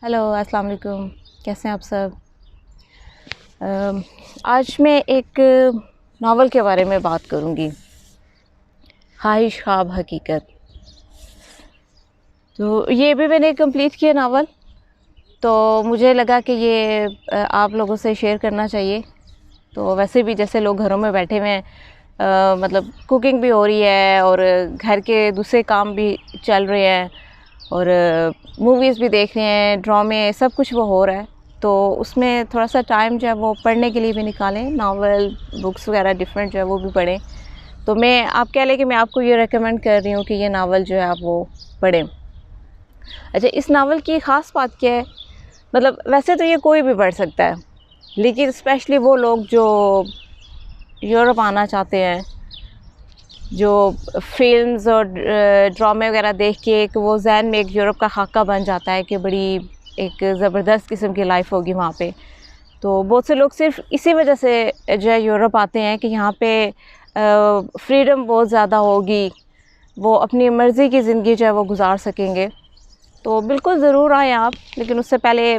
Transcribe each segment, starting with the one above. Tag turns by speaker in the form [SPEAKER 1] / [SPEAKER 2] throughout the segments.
[SPEAKER 1] Hello अस्सलाम वालेकुम। कैसे हैं आप सब? आज मैं एक नावल के बारे में बात करूंगी, ख्वाहिश ख्वाब हकीकत। तो ये भी मैंने कंप्लीट किया नावल, तो मुझे लगा कि ये आप लोगों से शेयर करना चाहिए। तो वैसे भी जैसे लोग घरों में बैठे हुए हैं, मतलब कुकिंग भी हो रही है और घर के दूसरे काम भी चल रहे हैं और मूवीज़ भी देख रहे हैं, ड्रामे, सब कुछ वो हो रहा है। तो उसमें थोड़ा सा टाइम जो है वो पढ़ने के लिए भी निकालें, नावल बुक्स वगैरह डिफरेंट जो है वो भी पढ़ें। तो मैं आप कह लें कि मैं आपको ये रेकमेंड कर रही हूँ कि ये नावल जो है आप वो पढ़ें। अच्छा, इस नावल की ख़ास बात क्या है? मतलब वैसे तो ये कोई भी पढ़ सकता है, लेकिन स्पेशली वो लोग जो यूरोप आना चाहते हैं, जो फ़िल्म्स और ड्रामे वगैरह देख के एक वो ज़हन में एक यूरोप का खाका बन जाता है कि बड़ी एक ज़बरदस्त किस्म की लाइफ होगी वहाँ पे। तो बहुत से लोग सिर्फ इसी वजह से जो है यूरोप आते हैं कि यहाँ पे फ्रीडम बहुत ज़्यादा होगी, वो अपनी मर्ज़ी की ज़िंदगी जो है वो गुजार सकेंगे। तो बिल्कुल ज़रूर आएँ आप, लेकिन उससे पहले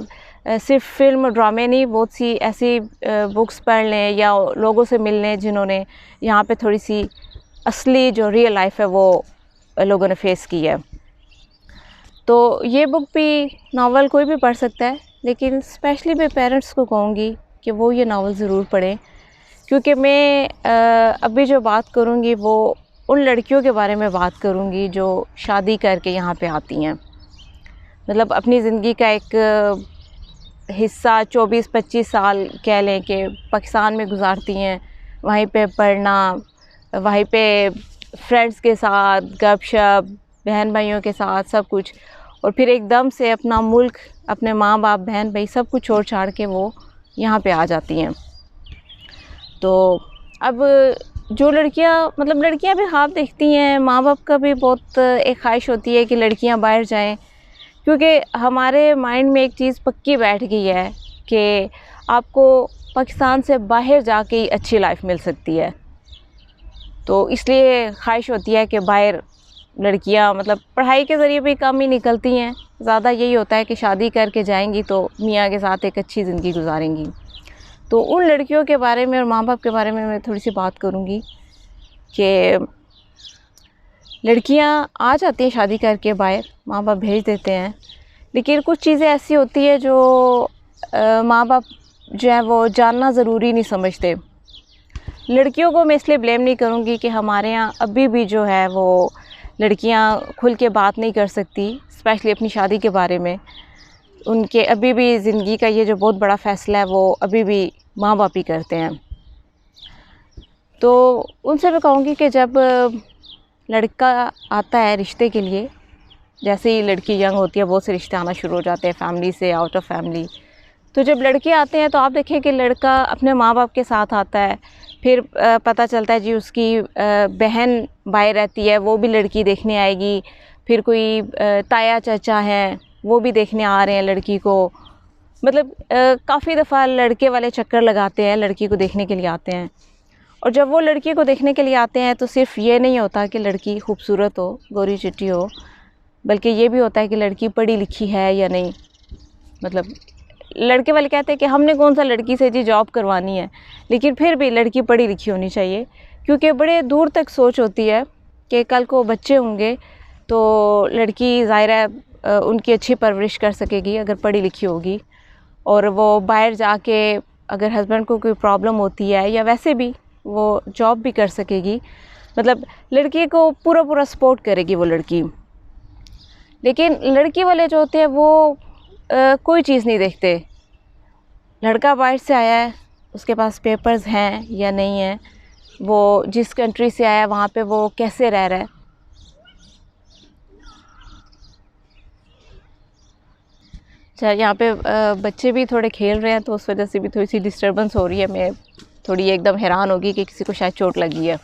[SPEAKER 1] सिर्फ फ़िल्म और ड्रामे नहीं, बहुत सी ऐसी बुक्स पढ़ लें या लोगों से मिल लें जिन्होंने यहाँ पे थोड़ी सी असली जो रियल लाइफ है वो लोगों ने फेस की है। तो ये बुक भी, नावल कोई भी पढ़ सकता है, लेकिन स्पेशली मैं पेरेंट्स को कहूँगी कि वो ये नावल ज़रूर पढ़ें, क्योंकि मैं अभी जो बात करूँगी वो उन लड़कियों के बारे में बात करूँगी जो शादी करके यहाँ पे आती हैं। मतलब अपनी ज़िंदगी का एक हिस्सा 24-25 साल कह लें कि पाकिस्तान में गुजारती हैं, वहीं पे पढ़ना, वहीं पे फ्रेंड्स के साथ गपशप, बहन भाइयों के साथ सब कुछ, और फिर एकदम से अपना मुल्क, अपने माँ बाप, बहन भाई सब कुछ छोड़ छाड़ के वो यहाँ पे आ जाती हैं। तो अब जो लड़कियाँ, मतलब लड़कियाँ भी ख्वाब देखती हैं, माँ बाप का भी बहुत एक ख्वाहिश होती है कि लड़कियाँ बाहर जाएं, क्योंकि हमारे माइंड में एक चीज़ पक्की बैठ गई है कि आपको पाकिस्तान से बाहर जाके ही अच्छी लाइफ मिल सकती है। तो इसलिए ख्वाहिश होती है कि बाहर लड़कियां, मतलब पढ़ाई के ज़रिए भी कम ही निकलती हैं, ज़्यादा यही होता है कि शादी करके जाएंगी तो मियाँ के साथ एक अच्छी ज़िंदगी गुजारेंगी। तो उन लड़कियों के बारे में और माँ बाप के बारे में मैं थोड़ी सी बात करूँगी कि लड़कियां आ जाती हैं शादी करके बाहर, माँ बाप भेज देते हैं, लेकिन कुछ चीज़ें ऐसी होती है जो माँ बाप जो है वो जानना ज़रूरी नहीं समझते। लड़कियों को मैं इसलिए ब्लेम नहीं करूँगी कि हमारे यहाँ अभी भी जो है वो लड़कियाँ खुल के बात नहीं कर सकती, स्पेशली अपनी शादी के बारे में। उनके अभी भी ज़िंदगी का ये जो बहुत बड़ा फ़ैसला है वो अभी भी माँ बाप ही करते हैं। तो उनसे मैं कहूँगी कि जब लड़का आता है रिश्ते के लिए, जैसे ही लड़की यंग होती है बहुत से रिश्ते आना शुरू हो जाते हैं, फैमिली से, आउट ऑफ फैमिली। तो जब लड़के आते हैं तो आप देखें कि लड़का अपने माँ बाप के साथ आता है, फिर पता चलता है जी उसकी बहन बाहर रहती है, वो भी लड़की देखने आएगी, फिर कोई ताया चाचा हैं वो भी देखने आ रहे हैं लड़की को। मतलब काफ़ी दफ़ा लड़के वाले चक्कर लगाते हैं, लड़की को देखने के लिए आते हैं। और जब वो लड़की को देखने के लिए आते हैं तो सिर्फ ये नहीं होता कि लड़की खूबसूरत हो, गोरी चिट्टी हो, बल्कि ये भी होता है कि लड़की पढ़ी लिखी है या नहीं। मतलब लड़के वाले कहते हैं कि हमने कौन सा लड़की से जी जॉब करवानी है, लेकिन फिर भी लड़की पढ़ी लिखी होनी चाहिए, क्योंकि बड़े दूर तक सोच होती है कि कल को बच्चे होंगे तो लड़की ज़ाहिर है उनकी अच्छी परवरिश कर सकेगी अगर पढ़ी लिखी होगी, और वो बाहर जाके अगर हस्बैंड को कोई प्रॉब्लम होती है या वैसे भी वो जॉब भी कर सकेगी। मतलब लड़की को पूरा पूरा सपोर्ट करेगी वो लड़की। लेकिन लड़की वाले जो होते हैं वो कोई चीज़ नहीं देखते। लड़का बाहर से आया है, उसके पास पेपर्स हैं या नहीं है, वो जिस कंट्री से आया है वहाँ पे वो कैसे रह रहा है। अच्छा, यहाँ पे बच्चे भी थोड़े खेल रहे हैं तो उस वजह से भी थोड़ी सी डिस्टर्बेंस हो रही है। मैं थोड़ी एकदम हैरान होगी कि किसी को शायद चोट लगी है।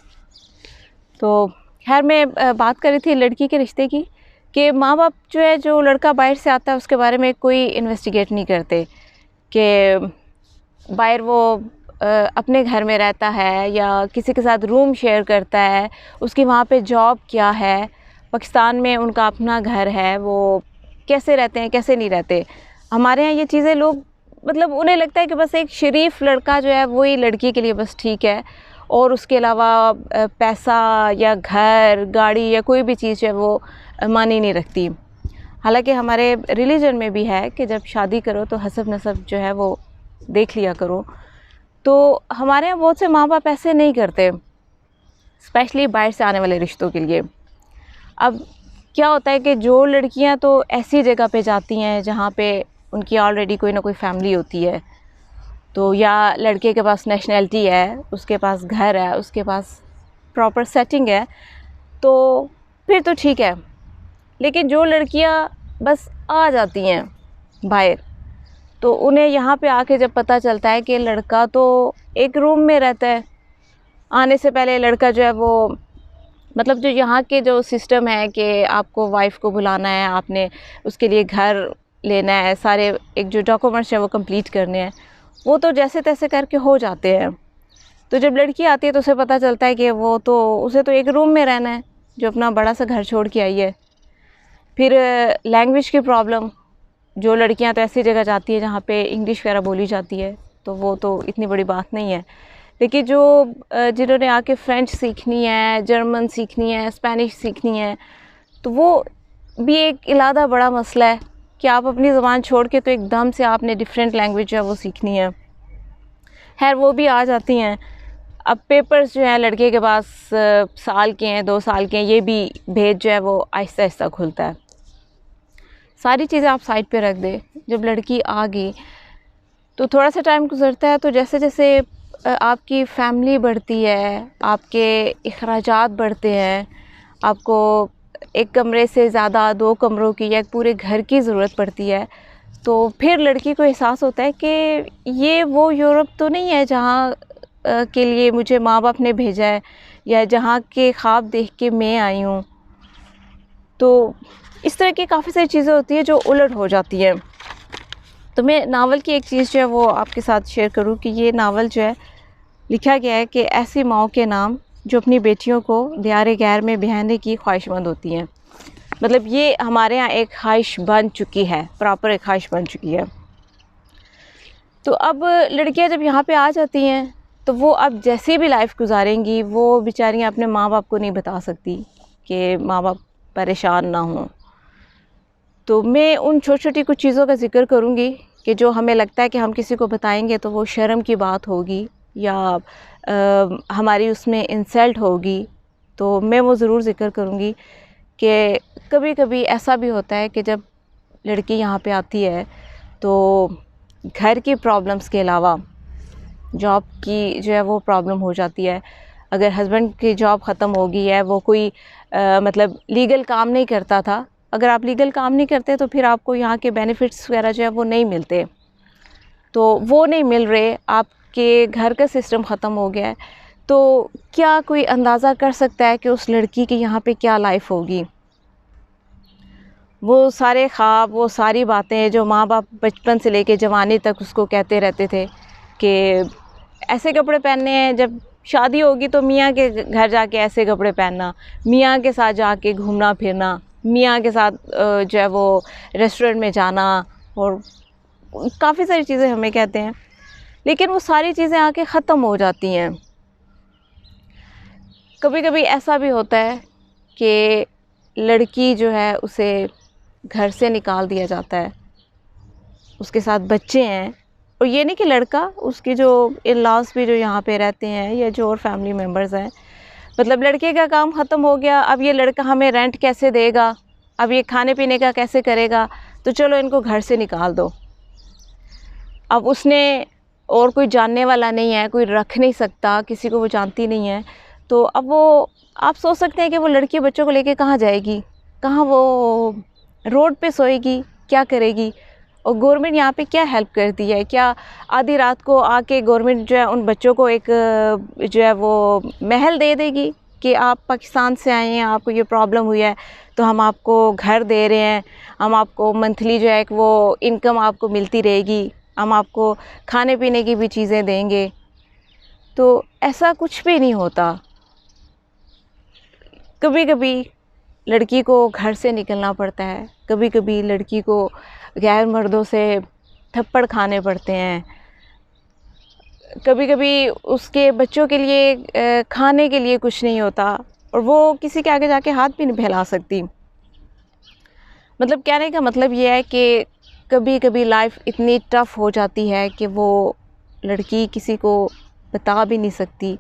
[SPEAKER 1] तो खैर मैं बात कर रही थी लड़की के रिश्ते की, कि माँ बाप जो है, जो लड़का बाहर से आता है उसके बारे में कोई इन्वेस्टिगेट नहीं करते कि बाहर वो अपने घर में रहता है या किसी के साथ रूम शेयर करता है, उसकी वहाँ पे जॉब क्या है, पाकिस्तान में उनका अपना घर है, वो कैसे रहते हैं कैसे नहीं रहते। हमारे यहाँ ये चीज़ें लोग मतलब उन्हें लगता है कि बस एक शरीफ लड़का जो है वही लड़की के लिए बस ठीक है, और उसके अलावा पैसा या घर गाड़ी या कोई भी चीज़ जो है वो मायने नहीं रखती। हालांकि हमारे रिलीजन में भी है कि जब शादी करो तो हसब नसब जो है वो देख लिया करो। तो हमारे यहाँ बहुत से माँ बाप ऐसे नहीं करते, स्पेशली बाहर से आने वाले रिश्तों के लिए। अब क्या होता है कि जो लड़कियां तो ऐसी जगह पे जाती हैं जहाँ पे उनकी ऑलरेडी कोई ना कोई फैमिली होती है, तो या लड़के के पास नेशनैलिटी है, उसके पास घर है, उसके पास प्रॉपर सेटिंग है, तो फिर तो ठीक है। लेकिन जो लड़कियां बस आ जाती हैं बाहर, तो उन्हें यहाँ पे आके जब पता चलता है कि लड़का तो एक रूम में रहता है, आने से पहले लड़का जो है वो मतलब जो यहाँ के जो सिस्टम है कि आपको वाइफ को बुलाना है, आपने उसके लिए घर लेना है, सारे एक जो डॉक्यूमेंट्स हैं वो कंप्लीट करने हैं, वो तो जैसे तैसे करके हो जाते हैं। तो जब लड़की आती है तो उसे पता चलता है कि वो तो उसे तो एक रूम में रहना है जो अपना बड़ा सा घर छोड़ के आई है। फिर लैंग्वेज की प्रॉब्लम, जो लड़कियां तो ऐसी जगह जाती है जहाँ पे इंग्लिश वगैरह बोली जाती है, तो वो तो इतनी बड़ी बात नहीं है। लेकिन जो जिन्होंने आके फ़्रेंच सीखनी है, जर्मन सीखनी है, स्पेनिश सीखनी है, तो वो भी एक इलादा बड़ा मसला है कि आप अपनी ज़बान छोड़ के तो एकदम से आपने डिफरेंट लैंग्वेज जो है वो सीखनी है। खैर वो भी आ जाती हैं। अब पेपर्स जो हैं लड़के के पास साल के हैं, 2 साल के हैं, ये भी भेद जो है वो आहिस्ता आहिस्ता खुलता है। सारी चीज़ें आप साइड पे रख दें, जब लड़की आ गई तो थोड़ा सा टाइम गुजरता है, तो जैसे जैसे आपकी फैमिली बढ़ती है, आपके अखराजात बढ़ते हैं, आपको एक कमरे से ज़्यादा 2 कमरों की या एक पूरे घर की ज़रूरत पड़ती है, तो फिर लड़की को एहसास होता है कि ये वो यूरोप तो नहीं है जहाँ के लिए मुझे माँ बाप ने भेजा है या जहाँ के ख्वाब देख के मैं आई हूँ। तो इस तरह की काफ़ी सारी चीज़ें होती हैं जो उलट हो जाती हैं। तो मैं नावल की एक चीज़ जो है वो आपके साथ शेयर करूँ कि ये नावल जो है लिखा गया है कि ऐसी माँओं के नाम जो अपनी बेटियों को दियारे गैर में बिहारने की ख्वाहिशमंद होती हैं। मतलब ये हमारे यहाँ एक ख्वाहिश बन चुकी है, प्रॉपर एक ख्वाहिश बन चुकी है। तो अब लड़कियाँ जब यहाँ पे आ जाती हैं तो वो अब जैसी भी लाइफ गुजारेंगी वो बेचारियाँ अपने माँ बाप को नहीं बता सकती कि माँ बाप परेशान ना हों। तो मैं उन छोटी छोटी कुछ चीज़ों का ज़िक्र करूँगी कि जो हमें लगता है कि हम किसी को बताएंगे तो वो शर्म की बात होगी या हमारी उसमें इंसल्ट होगी। तो मैं वो ज़रूर ज़िक्र करूँगी कि कभी कभी ऐसा भी होता है कि जब लड़की यहाँ पे आती है तो घर की प्रॉब्लम्स के अलावा जॉब की जो है वो प्रॉब्लम हो जाती है। अगर हस्बैंड की जॉब ख़त्म हो गई है, वो कोई मतलब लीगल काम नहीं करता था, अगर आप लीगल काम नहीं करते तो फिर आपको यहाँ के बेनिफिट्स वगैरह जो है वो नहीं मिलते, तो वो नहीं मिल रहे, आपके घर का सिस्टम ख़त्म हो गया है, तो क्या कोई अंदाज़ा कर सकता है कि उस लड़की की यहाँ पे क्या लाइफ होगी। वो सारे ख्वाब, वो सारी बातें जो माँ बाप बचपन से लेके जवानी तक उसको कहते रहते थे कि ऐसे कपड़े पहनने हैं, जब शादी होगी तो मियाँ के घर जाके ऐसे कपड़े पहनना, मियाँ के साथ जाके घूमना फिरना, मियाँ के साथ जो है वो रेस्टोरेंट में जाना, और काफ़ी सारी चीज़ें हमें कहते हैं। लेकिन वो सारी चीज़ें आके ख़त्म हो जाती हैं। कभी कभी ऐसा भी होता है कि लड़की जो है उसे घर से निकाल दिया जाता है, उसके साथ बच्चे हैं, और ये नहीं कि लड़का, उसके जो इन लॉज भी जो यहाँ पे रहते हैं या जो और फैमिली मेम्बर्स हैं, मतलब लड़के का काम ख़त्म हो गया, अब ये लड़का हमें रेंट कैसे देगा, अब ये खाने पीने का कैसे करेगा, तो चलो इनको घर से निकाल दो। अब उसने और कोई जानने वाला नहीं है, कोई रख नहीं सकता, किसी को वो जानती नहीं है, तो अब वो आप सोच सकते हैं कि वो लड़की बच्चों को लेके कहाँ जाएगी, कहाँ वो रोड पे सोएगी, क्या करेगी। और गवर्नमेंट यहाँ पे क्या हेल्प करती है, क्या आधी रात को आके गवर्नमेंट जो है उन बच्चों को एक जो है वो महल दे देगी कि आप पाकिस्तान से आए हैं, आपको ये प्रॉब्लम हुई है, तो हम आपको घर दे रहे हैं, हम आपको मंथली जो है एक वो इनकम आपको मिलती रहेगी, हम आपको खाने पीने की भी चीज़ें देंगे। तो ऐसा कुछ भी नहीं होता। कभी कभी लड़की को घर से निकलना पड़ता है, कभी कभी लड़की को गैर मर्दों से थप्पड़ खाने पड़ते हैं, कभी कभी उसके बच्चों के लिए खाने के लिए कुछ नहीं होता और वो किसी के आगे जाके हाथ भी नहीं फैला सकती। मतलब कहने का मतलब ये है कि कभी कभी लाइफ इतनी टफ़ हो जाती है कि वो लड़की किसी को बता भी नहीं सकती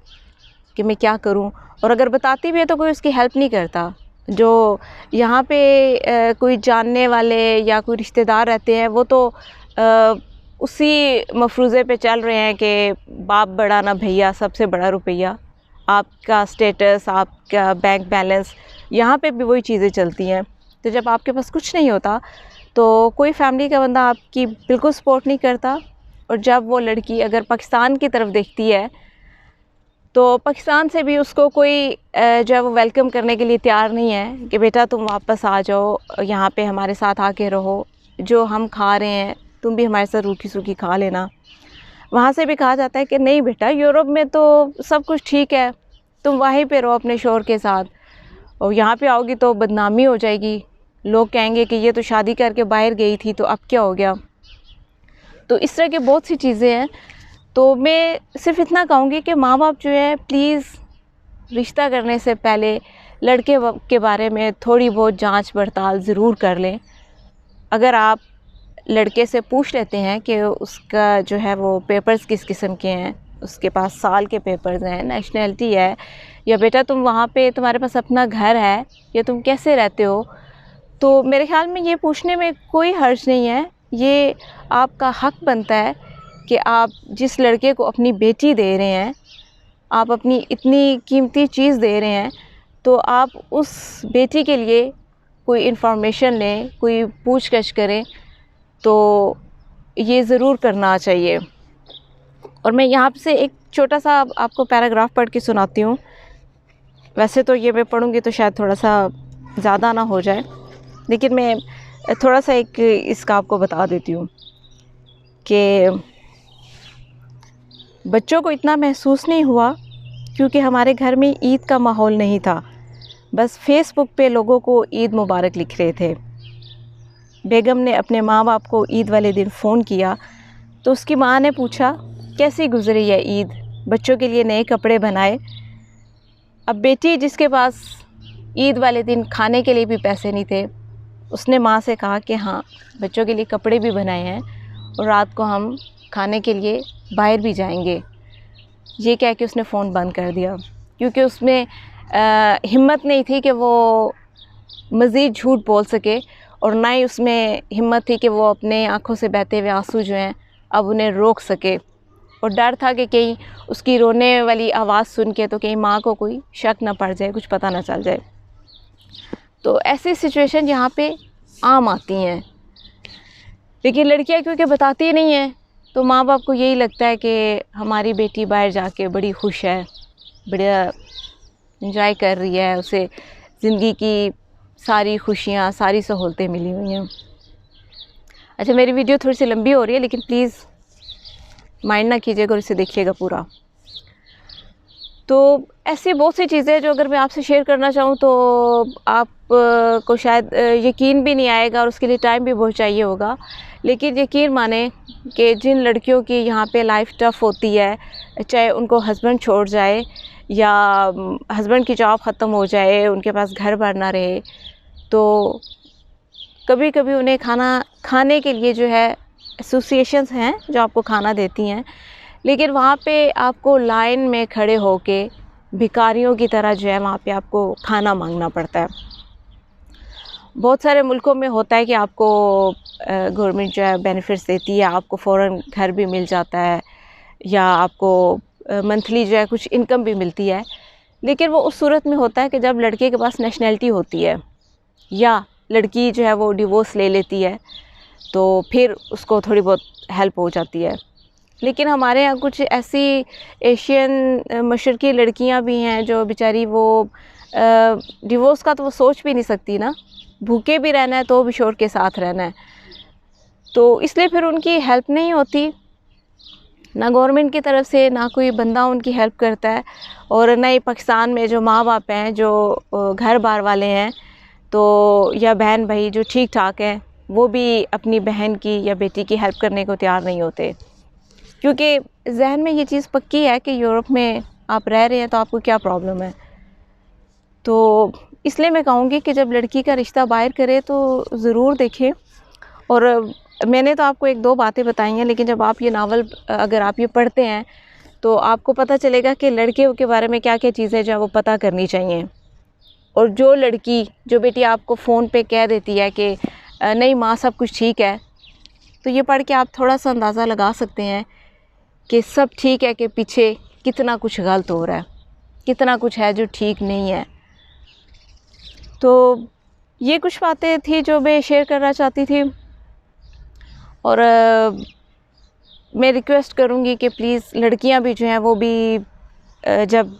[SPEAKER 1] कि मैं क्या करूं, और अगर बताती भी है तो कोई उसकी हेल्प नहीं करता। जो यहाँ पे कोई जानने वाले या कोई रिश्तेदार रहते हैं वो तो उसी मफरूज़े पे चल रहे हैं कि बाप बड़ा ना भैया, सबसे बड़ा रुपया, आपका स्टेटस, आपका बैंक बैलेंस, यहाँ पे भी वही चीज़ें चलती हैं। तो जब आपके पास कुछ नहीं होता तो कोई फैमिली का बंदा आपकी बिल्कुल सपोर्ट नहीं करता। और जब वो लड़की अगर पाकिस्तान की तरफ देखती है तो पाकिस्तान से भी उसको कोई जो है वो वेलकम करने के लिए तैयार नहीं है कि बेटा तुम वापस आ जाओ, यहाँ पे हमारे साथ आके रहो, जो हम खा रहे हैं तुम भी हमारे साथ रूखी सूखी खा लेना। वहाँ से भी कहा जाता है कि नहीं बेटा, यूरोप में तो सब कुछ ठीक है, तुम वहीं पे रहो अपने शोहर के साथ, और यहाँ पे आओगी तो बदनामी हो जाएगी, लोग कहेंगे कि ये तो शादी करके बाहर गई थी तो अब क्या हो गया। तो इस तरह की बहुत सी चीज़ें हैं। तो मैं सिर्फ इतना कहूँगी कि माँ बाप जो है प्लीज़ रिश्ता करने से पहले लड़के के बारे में थोड़ी बहुत जांच पड़ताल ज़रूर कर लें। अगर आप लड़के से पूछ लेते हैं कि उसका जो है वो पेपर्स किस किस्म के हैं, उसके पास साल के पेपर्स हैं, नेशनैलिटी है, या बेटा तुम वहाँ पे तुम्हारे पास अपना घर है या तुम कैसे रहते हो, तो मेरे ख़्याल में ये पूछने में कोई हर्ज नहीं है। ये आपका हक़ बनता है कि आप जिस लड़के को अपनी बेटी दे रहे हैं, आप अपनी इतनी कीमती चीज़ दे रहे हैं, तो आप उस बेटी के लिए कोई इन्फॉर्मेशन लें, कोई पूछ-गछ करें, तो ये ज़रूर करना चाहिए। और मैं यहाँ से एक छोटा सा आपको पैराग्राफ पढ़ के सुनाती हूँ। वैसे तो ये मैं पढ़ूँगी तो शायद थोड़ा सा ज़्यादा ना हो जाए, लेकिन मैं थोड़ा सा एक इसका आपको बता देती हूँ कि बच्चों को इतना महसूस नहीं हुआ क्योंकि हमारे घर में ईद का माहौल नहीं था, बस फेसबुक पे लोगों को ईद मुबारक लिख रहे थे। बेगम ने अपने माँ बाप को ईद वाले दिन फ़ोन किया तो उसकी माँ ने पूछा कैसी गुजरी है ईद, बच्चों के लिए नए कपड़े बनाए। अब बेटी जिसके पास ईद वाले दिन खाने के लिए भी पैसे नहीं थे, उसने माँ से कहा कि हाँ बच्चों के लिए कपड़े भी बनाए हैं और रात को हम खाने के लिए बाहर भी जाएंगे। ये कह के उसने फ़ोन बंद कर दिया क्योंकि उसमें हिम्मत नहीं थी कि वो मज़ीद झूठ बोल सके, और ना ही उसमें हिम्मत थी कि वो अपने आँखों से बहते हुए आंसू जो हैं अब उन्हें रोक सके। और डर था कि कहीं उसकी रोने वाली आवाज़ सुन के तो कहीं माँ को कोई शक ना पड़ जाए, कुछ पता ना चल जाए। तो ऐसी सिचुएशन यहाँ पे आम आती हैं, लेकिन लड़कियाँ क्योंकि बताती नहीं हैं तो माँ बाप को यही लगता है कि हमारी बेटी बाहर जाके बड़ी खुश है, बढ़िया एंजॉय कर रही है, उसे ज़िंदगी की सारी खुशियाँ, सारी सहूलतें मिली हुई हैं। अच्छा, मेरी वीडियो थोड़ी सी लंबी हो रही है, लेकिन प्लीज़ माइंड ना कीजिएगा और इसे देखिएगा पूरा। तो ऐसी बहुत सी चीज़ें जो अगर मैं आपसे शेयर करना चाहूँ तो आप को शायद यकीन भी नहीं आएगा और उसके लिए टाइम भी बहुत चाहिए होगा। लेकिन यकीन माने कि जिन लड़कियों की यहाँ पे लाइफ टफ़ होती है, चाहे उनको हस्बैंड छोड़ जाए या हस्बैंड की जॉब ख़त्म हो जाए, उनके पास घर बार ना रहे, तो कभी कभी उन्हें खाने के लिए जो है एसोसिएशंस हैं जो आपको खाना देती हैं, लेकिन वहाँ पे आपको लाइन में खड़े होके भिखारियों की तरह जो है वहाँ पे आपको खाना मांगना पड़ता है। बहुत सारे मुल्कों में होता है कि आपको गवर्नमेंट जो है बेनिफिट्स देती है, आपको फ़ौरन घर भी मिल जाता है या आपको मंथली जो है कुछ इनकम भी मिलती है, लेकिन वो उस सूरत में होता है कि जब लड़के के पास नेशनैलिटी होती है या लड़की जो है वो डिवोर्स ले लेती है तो फिर उसको थोड़ी बहुत हेल्प हो जाती है। लेकिन हमारे यहाँ कुछ ऐसी एशियन मशरकी लड़कियाँ भी हैं जो बेचारी वो डिवोर्स का तो वो सोच भी नहीं सकती ना, भूखे भी रहना है तो भी शोहर के साथ रहना है, तो इसलिए फिर उनकी हेल्प नहीं होती, ना गवर्नमेंट की तरफ से ना कोई बंदा उनकी हेल्प करता है। और ना ही पाकिस्तान में जो माँ बाप हैं जो घर बार वाले हैं तो या बहन भाई जो ठीक ठाक हैं वो भी अपनी बहन की या बेटी की हेल्प करने को तैयार नहीं होते, क्योंकि जहन में ये चीज़ पक्की है कि यूरोप में आप रह रहे हैं तो आपको क्या प्रॉब्लम है। तो इसलिए मैं कहूँगी कि जब लड़की का रिश्ता बाहर करे तो ज़रूर देखें। और मैंने तो आपको एक दो बातें बताई हैं, लेकिन जब आप ये नावल अगर आप ये पढ़ते हैं तो आपको पता चलेगा कि लड़के के बारे में क्या क्या चीज़ें जो है वो पता करनी चाहिए। और जो बेटी आपको फ़ोन पे कह देती है कि नहीं माँ सब कुछ ठीक है, तो ये पढ़ के आप थोड़ा सा अंदाज़ा लगा सकते हैं कि सब ठीक है कि पीछे कितना कुछ गलत हो रहा है, कितना कुछ है जो ठीक नहीं है। तो ये कुछ बातें थी जो मैं शेयर करना चाहती थी। और मैं रिक्वेस्ट करूँगी कि प्लीज़ लड़कियां भी जो हैं वो भी जब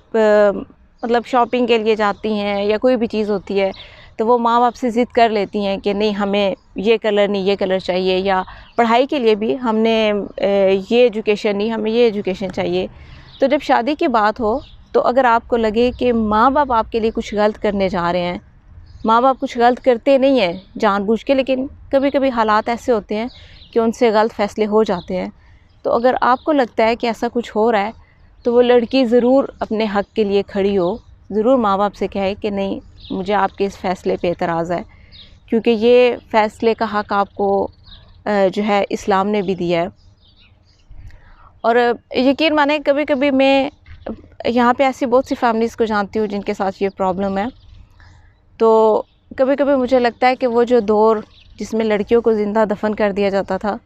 [SPEAKER 1] मतलब शॉपिंग के लिए जाती हैं या कोई भी चीज़ होती है तो वो माँ बाप से ज़िद कर लेती हैं कि नहीं हमें ये कलर नहीं ये कलर चाहिए, या पढ़ाई के लिए भी हमने ये एजुकेशन नहीं, हमें ये एजुकेशन चाहिए। तो जब शादी की बात हो तो अगर आपको लगे कि माँ बाप आपके लिए कुछ गलत करने जा रहे हैं, माँ बाप कुछ गलत करते नहीं हैं जानबूझ के, लेकिन कभी कभी हालात ऐसे होते हैं कि उनसे गलत फ़ैसले हो जाते हैं। तो अगर आपको लगता है कि ऐसा कुछ हो रहा है तो वो लड़की ज़रूर अपने हक़ के लिए खड़ी हो, ज़रूर माँ बाप से कहे कि नहीं मुझे आपके इस फ़ैसले पे एतराज़ है, क्योंकि ये फ़ैसले का हक़ आपको जो है इस्लाम ने भी दिया है। और यकीन माने कभी कभी मैं यहाँ पे ऐसी बहुत सी फैमिलीज़ को जानती हूँ जिनके साथ ये प्रॉब्लम है। तो कभी कभी मुझे लगता है कि वो जो दौर जिसमें लड़कियों को ज़िंदा दफन कर दिया जाता था,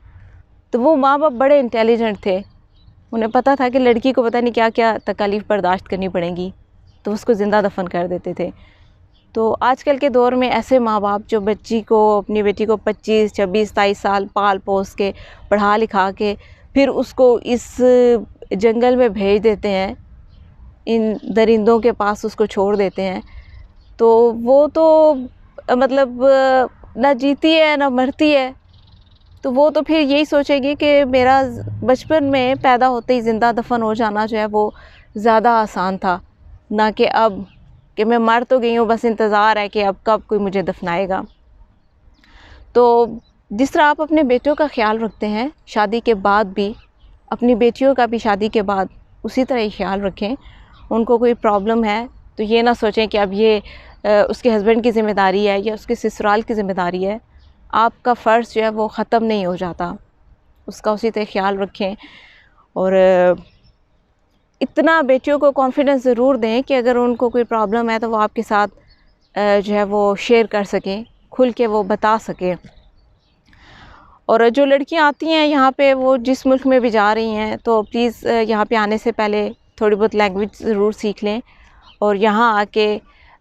[SPEAKER 1] तो वो माँ बाप बड़े इंटेलिजेंट थे, उन्हें पता था कि लड़की को पता नहीं क्या क्या तकालीफ़ बर्दाश्त करनी पड़ेंगी, तो उसको ज़िंदा दफन कर देते थे। तो आजकल के दौर में ऐसे माँ बाप जो अपनी बेटी को 25, 26, 27 साल पाल पोस के पढ़ा लिखा के फिर उसको इस जंगल में भेज देते हैं, इन दरिंदों के पास उसको छोड़ देते हैं, तो वो तो मतलब ना जीती है ना मरती है। तो वो तो फिर यही सोचेगी कि मेरा बचपन में पैदा होते ही ज़िंदा दफन हो जाना जो है वो ज़्यादा आसान था, ना कि अब कि मैं मर तो गई हूँ, बस इंतज़ार है कि अब कब कोई मुझे दफनाएगा। तो जिस तरह आप अपने बेटों का ख्याल रखते हैं शादी के बाद भी, अपनी बेटियों का भी शादी के बाद उसी तरह ही ख्याल रखें। उनको कोई प्रॉब्लम है तो ये ना सोचें कि अब ये उसके हस्बैंड की ज़िम्मेदारी है या उसके ससुराल की ज़िम्मेदारी है। आपका फ़र्ज़ जो है वो ख़त्म नहीं हो जाता, उसका उसी तरह ख्याल रखें। और इतना बेटियों को कॉन्फिडेंस ज़रूर दें कि अगर उनको कोई प्रॉब्लम है तो वो आपके साथ जो है वो शेयर कर सकें, खुल के वो बता सकें। और जो लड़कियां आती हैं यहाँ पे, वो जिस मुल्क में भी जा रही हैं, तो प्लीज़ यहाँ पे आने से पहले थोड़ी बहुत लैंग्वेज ज़रूर सीख लें और यहाँ आके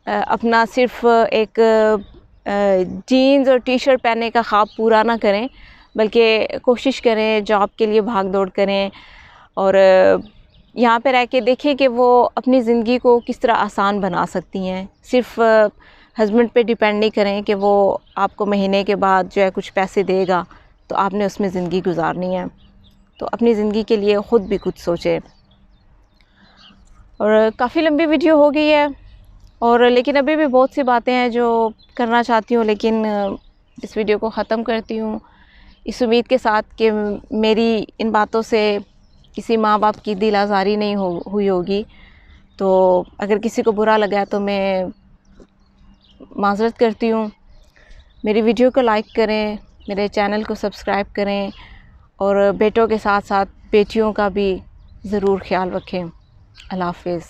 [SPEAKER 1] अपना सिर्फ एक जीन्स और टी शर्ट पहनने का ख्वाब पूरा ना करें, बल्कि कोशिश करें जॉब के लिए भाग दौड़ करें और यहाँ पे रह के देखें कि वो अपनी ज़िंदगी को किस तरह आसान बना सकती हैं। सिर्फ हस्बैंड पे डिपेंड नहीं करें कि वो आपको महीने के बाद जो है कुछ पैसे देगा तो आपने उसमें ज़िंदगी गुजारनी है। तो अपनी ज़िंदगी के लिए ख़ुद भी कुछ सोचें। और काफ़ी लंबी वीडियो हो गई है और लेकिन अभी भी बहुत सी बातें हैं जो करना चाहती हूँ, लेकिन इस वीडियो को ख़त्म करती हूँ इस उम्मीद के साथ कि मेरी इन बातों से किसी माँ बाप की दिल आज़ारी नहीं हुई होगी। तो अगर किसी को बुरा लगा तो मैं माज़रत करती हूँ। मेरी वीडियो को लाइक करें, मेरे चैनल को सब्सक्राइब करें और बेटों के साथ साथ बेटियों का भी ज़रूर ख्याल रखें। अल्लाह हाफ़िज़।